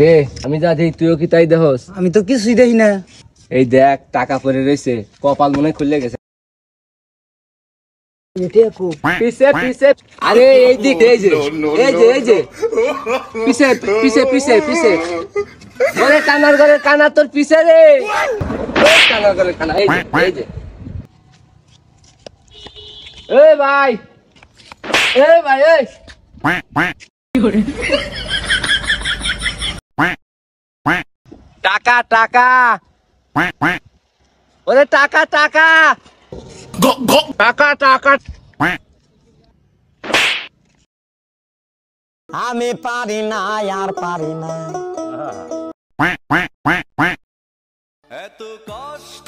রে আমি যা দেখি তুইও কি তাই দেখস? আমি তো কিছুই দেখি না। এই দেখ টাকা পড়ে রয়েছে, কপাল মনে হয় খুলে গেছে। পিছে পিছে, আরে এই দিক, এই যে এই যে পিছে পিছে পিছে পিছে ঘরে কানা তোর পিছে রে, কানার ঘরে কানা, এই যে এই যে। এই ভাই, এই ভাই, এই টাকা টাকা, ওরে টাকা টাকা টাকা টাকা। আমি পারি না, আর পারি না। এত কষ্ট